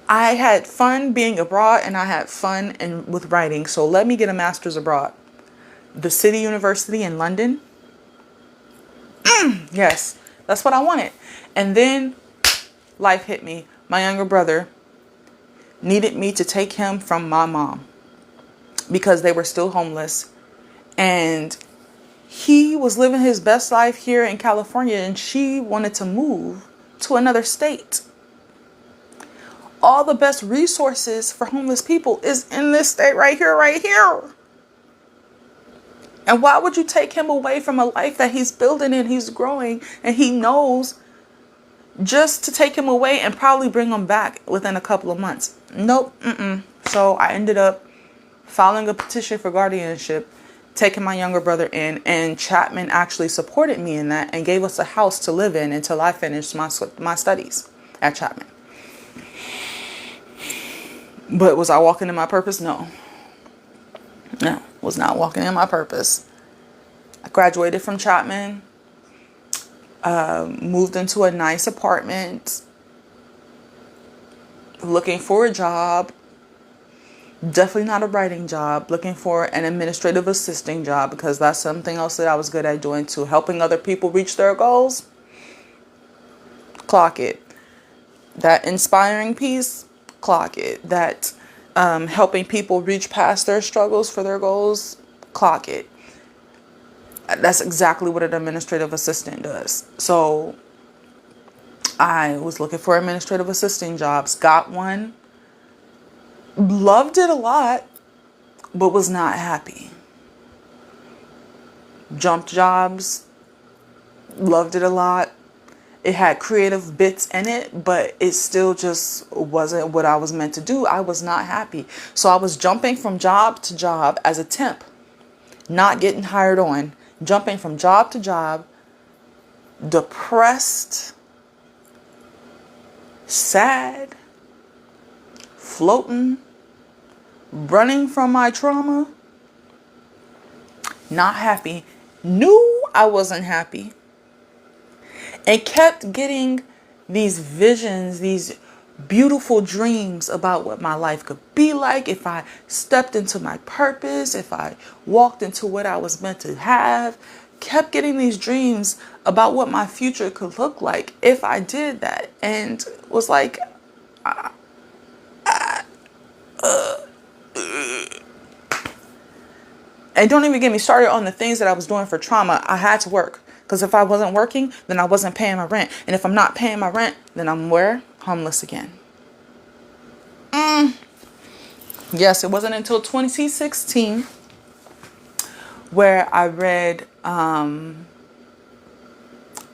A: I had fun being abroad and I had fun with writing. So let me get a master's abroad. The City University in London. Yes, that's what I wanted. And then life hit me. My younger brother needed me to take him from my mom because they were still homeless. And he was living his best life here in California and she wanted to move to another state. All the best resources for homeless people is in this state right here. And why would you take him away from a life that he's building and he's growing and he knows, just to take him away and probably bring him back within a couple of months? Nope. So I ended up filing a petition for guardianship, taking my younger brother in, and Chapman actually supported me in that and gave us a house to live in until I finished my studies at Chapman. But was I walking in my purpose? No, was not walking in my purpose. I graduated from Chapman, moved into a nice apartment, looking for a job. Definitely not a writing job, looking for an administrative assisting job because that's something else that I was good at doing too. Helping other people reach their goals. Clock it. That inspiring piece, clock it. That helping people reach past their struggles for their goals, clock it. That's exactly what an administrative assistant does. So I was looking for administrative assisting jobs, got one, loved it a lot, but was not happy. Jumped jobs, loved it a lot. It had creative bits in it, but it still just wasn't what I was meant to do. I was not happy. So I was jumping from job to job as a temp, not getting hired on, jumping from job to job, depressed, sad, floating, running from my trauma, not happy, knew I wasn't happy. And kept getting these visions, these beautiful dreams about what my life could be like if I stepped into my purpose, if I walked into what I was meant to have. Kept getting these dreams about what my future could look like if I did that. And was like, and don't even get me started on the things that I was doing for trauma. I had to work. Because if I wasn't working, then I wasn't paying my rent. And if I'm not paying my rent, then I'm where? Homeless again. Yes, it wasn't until 2016 where I read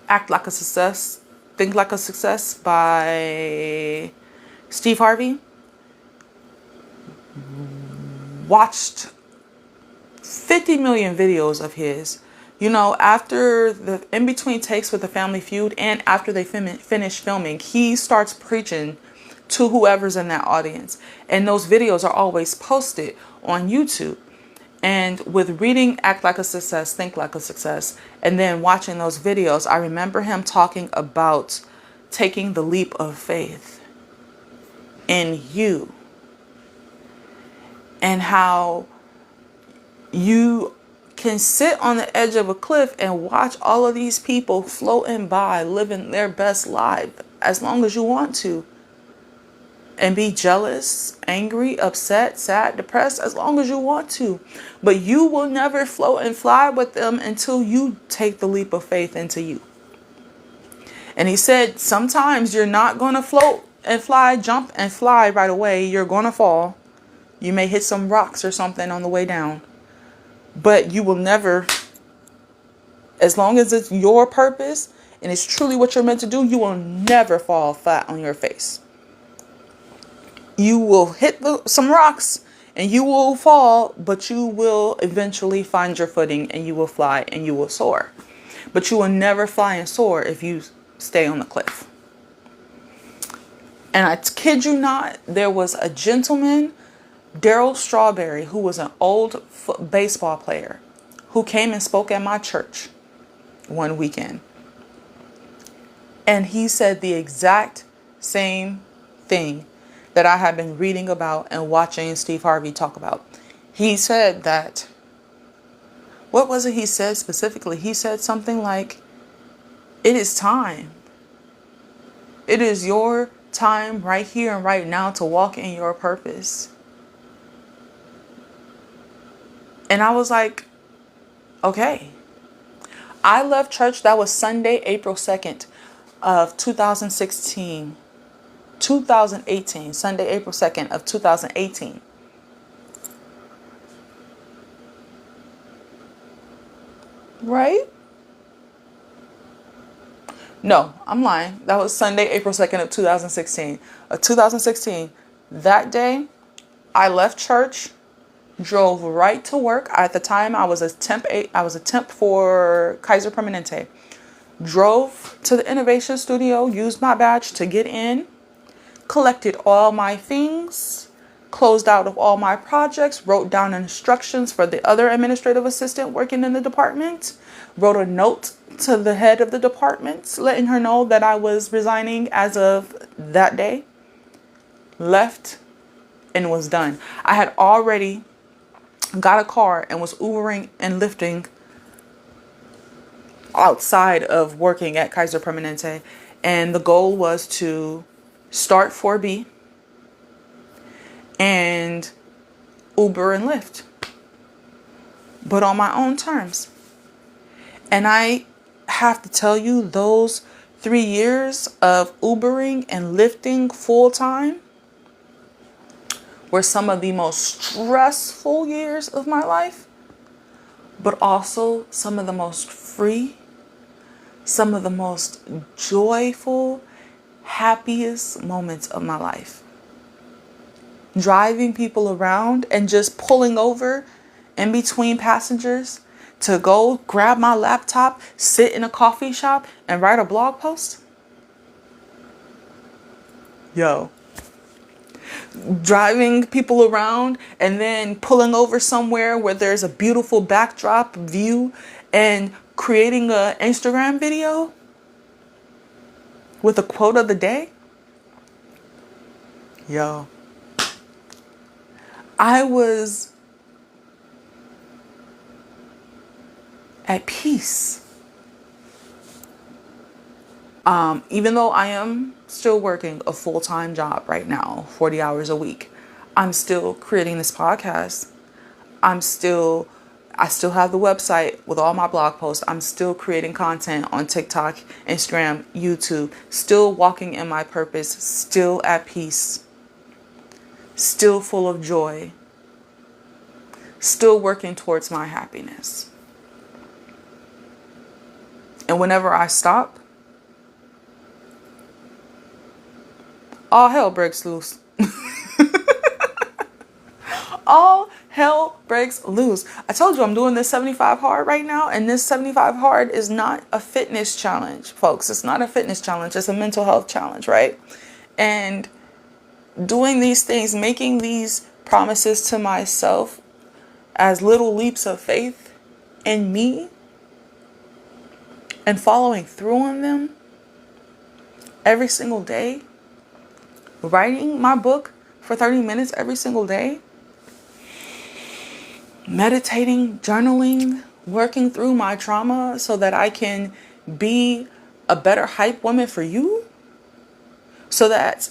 A: Act Like a Success, Think Like a Success by Steve Harvey. Watched 50 million videos of his. You know, after the in-between takes with the Family Feud and after they finish filming, he starts preaching to whoever's in that audience. And those videos are always posted on YouTube. And with reading Act Like a Success, Think Like a Success, and then watching those videos, I remember him talking about taking the leap of faith in you, and how you can sit on the edge of a cliff and watch all of these people floating by, living their best life as long as you want to, and be jealous, angry, upset, sad, depressed as long as you want to. But you will never float and fly with them until you take the leap of faith into you. And he said, sometimes you're not going to float and fly, jump and fly right away. You're going to fall. You may hit some rocks or something on the way down. But you will never, as long as it's your purpose and it's truly what you're meant to do, you will never fall flat on your face. You will hit some rocks and you will fall, but you will eventually find your footing and you will fly and you will soar. But you will never fly and soar if you stay on the cliff. And I kid you not, there was a gentleman, Daryl Strawberry, who was an old baseball player, who came and spoke at my church one weekend. And he said the exact same thing that I have been reading about and watching Steve Harvey talk about. He said that, what was it he said specifically? He said something like, it is time. It is your time right here and right now to walk in your purpose. And I was like, okay. I left church. That was Sunday, April 2nd of 2018. Sunday, April 2nd of 2018. Right? No, I'm lying. That was Sunday, April 2nd of 2016. 2016. That day, I left church, drove right to work. At the time, I was a temp for Kaiser Permanente. Drove to the Innovation Studio, used my badge to get in, collected all my things, closed out of all my projects, wrote down instructions for the other administrative assistant working in the department, wrote a note to the head of the department, letting her know that I was resigning as of that day, left, and was done. I had already got a car and was Ubering and lifting outside of working at Kaiser Permanente. And the goal was to start 4B and Uber and Lyft, but on my own terms. And I have to tell you, those 3 years of Ubering and Lyfting full time were some of the most stressful years of my life, but also some of the most free, some of the most joyful, happiest moments of my life. Driving people around and just pulling over in between passengers to go grab my laptop, sit in a coffee shop and write a blog post. Yo. Driving people around and then pulling over somewhere where there's a beautiful backdrop view and creating an Instagram video with a quote of the day. Yo. I was at peace. Even though I am still working a full-time job right now, 40 hours a week, I'm still creating this podcast. I still have the website with all my blog posts. I'm still creating content on TikTok, Instagram, YouTube, still walking in my purpose, still at peace, still full of joy, still working towards my happiness. And whenever I stop, all hell breaks loose. All hell breaks loose. I told you I'm doing this 75 hard right now, and this 75 hard is not a fitness challenge, folks. It's not a fitness challenge. It's a mental health challenge, right? And doing these things, making these promises to myself as little leaps of faith in me and following through on them every single day, writing my book for 30 minutes every single day, meditating, journaling, working through my trauma so that I can be a better hype woman for you, so that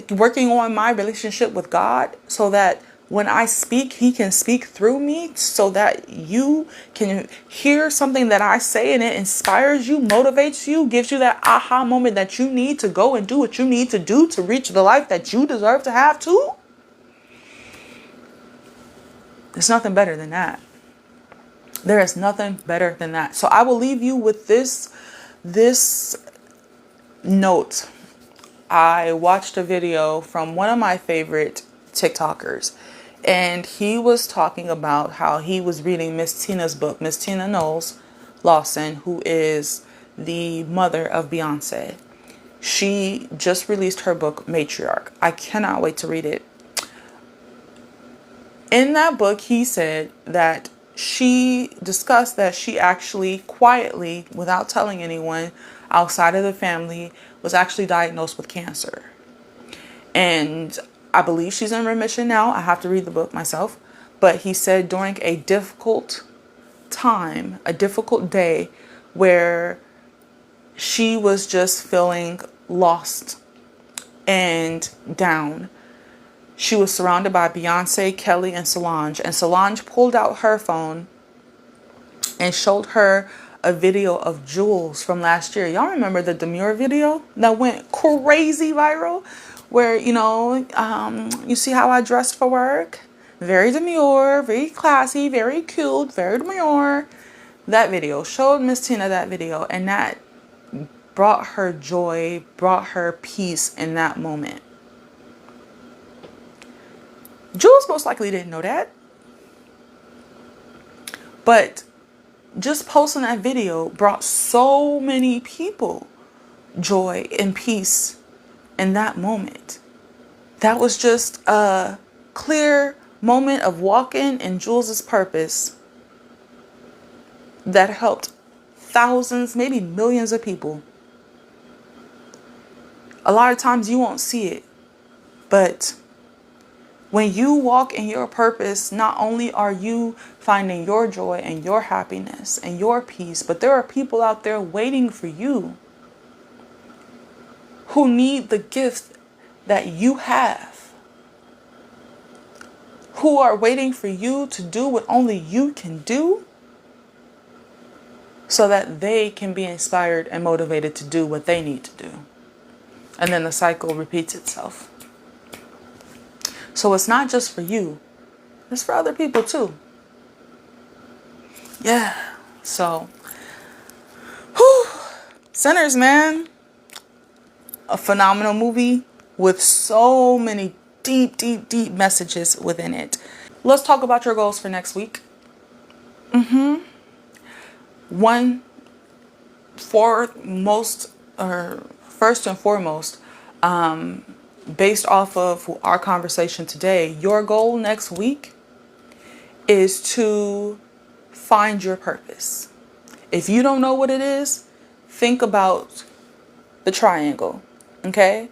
A: working on my relationship with God, so that when I speak, he can speak through me, so that you can hear something that I say and it inspires you, motivates you, gives you that aha moment that you need to go and do what you need to do to reach the life that you deserve to have too. There's nothing better than that. There is nothing better than that. So I will leave you with this note. I watched a video from one of my favorite TikTokers, and he was talking about how he was reading Miss Tina's book, Miss Tina Knowles Lawson, who is the mother of Beyoncé. She just released her book, Matriarch. I cannot wait to read it. In that book, he said that she discussed that she actually quietly, without telling anyone outside of the family, was actually diagnosed with cancer. And I believe she's in remission now. I have to read the book myself. But he said during a difficult time, a difficult day where she was just feeling lost and down, she was surrounded by Beyoncé, Kelly, and Solange. And Solange pulled out her phone and showed her a video of Jules from last year. Y'all remember the Demure video that went crazy viral? Where, you see how I dressed for work? Very demure, very classy, very cute, very demure. That video showed Miss Tina that video, and that brought her joy, brought her peace in that moment. Jules most likely didn't know that. But just posting that video brought so many people joy and peace in that moment. That was just a clear moment of walking in Jules's purpose that helped thousands, maybe millions of people. A lot of times you won't see it, but when you walk in your purpose, not only are you finding your joy and your happiness and your peace, but there are people out there waiting for you who need the gift that you have, who are waiting for you to do what only you can do so that they can be inspired and motivated to do what they need to do. And then the cycle repeats itself. So it's not just for you, it's for other people too. Yeah. So, Sinners, man. A phenomenal movie with so many deep, deep, deep messages within it. Let's talk about your goals for next week. First and foremost, based off of our conversation today, your goal next week is to find your purpose. If you don't know what it is, think about the triangle, okay?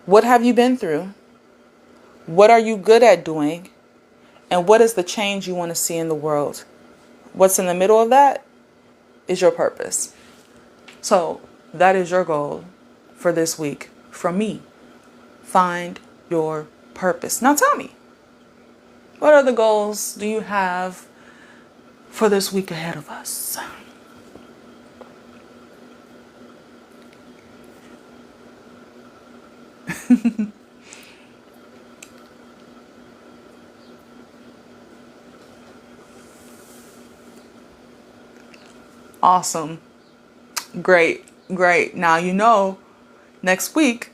A: What have you been through? What are you good at doing? And what is the change you want to see in the world? What's in the middle of that is your purpose. So that is your goal for this week from me. Find your purpose. Now tell me, what other goals do you have for this week ahead of us? Awesome. Great. Now, next week,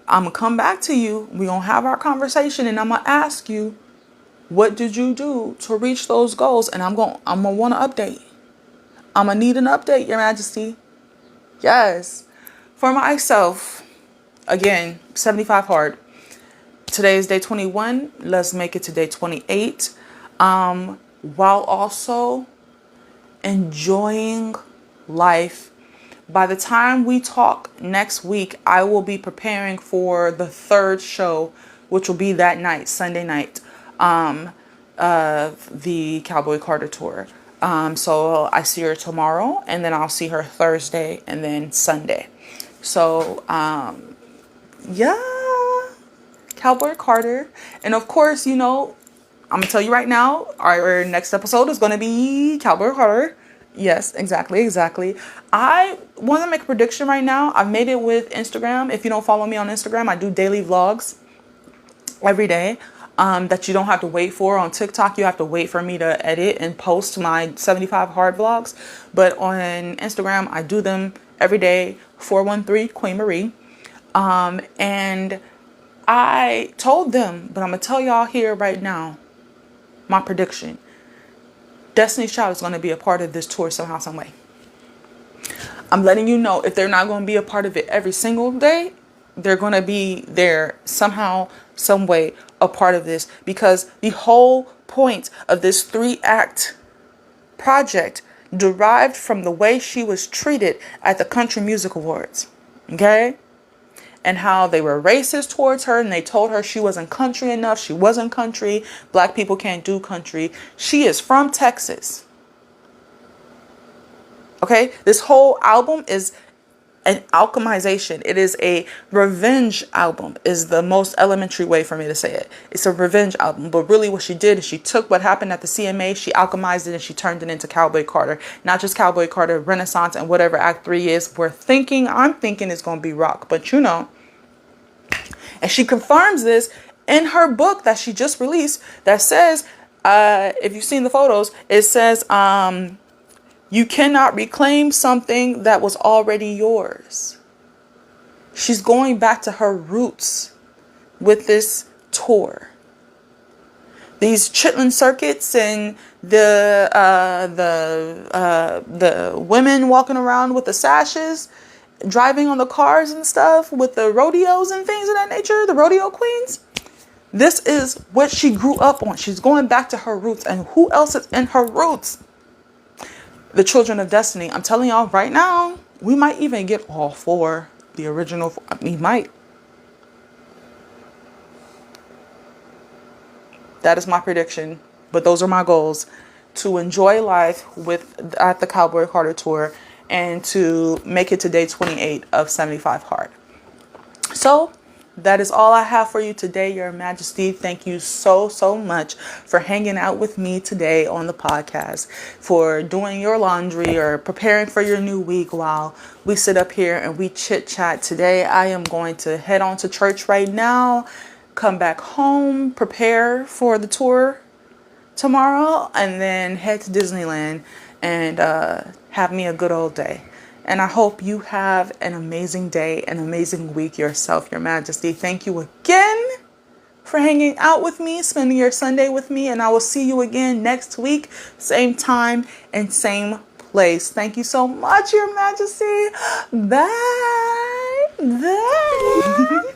A: I'm going to come back to you. We're going to have our conversation and I'm going to ask you, what did you do to reach those goals? And I'm going to want an update. I'm going to need an update, Your Majesty. Yes. For myself, again, 75 hard. Today is day 21. Let's make it to day 28. While also enjoying life, by the time we talk next week, I will be preparing for the third show, which will be that night, Sunday night, of the Cowboy Carter Tour. So I see her tomorrow, and then I'll see her Thursday and then Sunday. So, yeah, Cowboy Carter. And of course, you know, I'm going to tell you right now, our next episode is going to be Cowboy Carter. Yes, exactly. I want to make a prediction right now. I've made it with Instagram. If you don't follow me on Instagram, I do daily vlogs every day that you don't have to wait for. On TikTok, you have to wait for me to edit and post my 75 hard vlogs. But on Instagram, I do them every day, 413 Queen Marie. And I told them, but I'm going to tell y'all here right now, my prediction. Destiny's Child is going to be a part of this tour somehow, some way. I'm letting you know, if they're not going to be a part of it every single day, they're going to be there somehow, some way, a part of this. Because the whole point of this 3-act project derived from the way she was treated at the Country Music Awards. Okay? And how they were racist towards her, and they told her she wasn't country enough. She wasn't country. Black people can't do country. She is from Texas. Okay? This whole album is an alchemization. It is a revenge album, is the most elementary way for me to say it. It's a revenge album. But really what she did is she took what happened at the CMA, she alchemized it, and she turned it into Cowboy Carter. Not just Cowboy Carter, Renaissance, and whatever Act 3 is. I'm thinking it's going to be rock. But you know. And she confirms this in her book that she just released that says, if you've seen the photos, it says, you cannot reclaim something that was already yours. She's going back to her roots with this tour. These Chitlin circuits and the women walking around with the sashes, driving on the cars and stuff with the rodeos and things of that nature, the rodeo queens. This is what she grew up on. She's going back to her roots. And who else is in her roots? The Children of Destiny. I'm telling y'all right now, we might even get all 4. The original. We might. That is my prediction. But those are my goals. To enjoy life at the Cowboy Carter Tour. And to make it to day 28 of 75 Hard. So, that is all I have for you today, Your Majesty. Thank you so much for hanging out with me today on the podcast, for doing your laundry or preparing for your new week while we sit up here and we chit chat. Today, I am going to head on to church right now, come back home, prepare for the tour tomorrow, and then head to Disneyland and have me a good old day. And I hope you have an amazing day, an amazing week yourself, Your Majesty. Thank you again for hanging out with me, spending your Sunday with me. And I will see you again next week, same time and same place. Thank you so much, Your Majesty. Bye. Bye.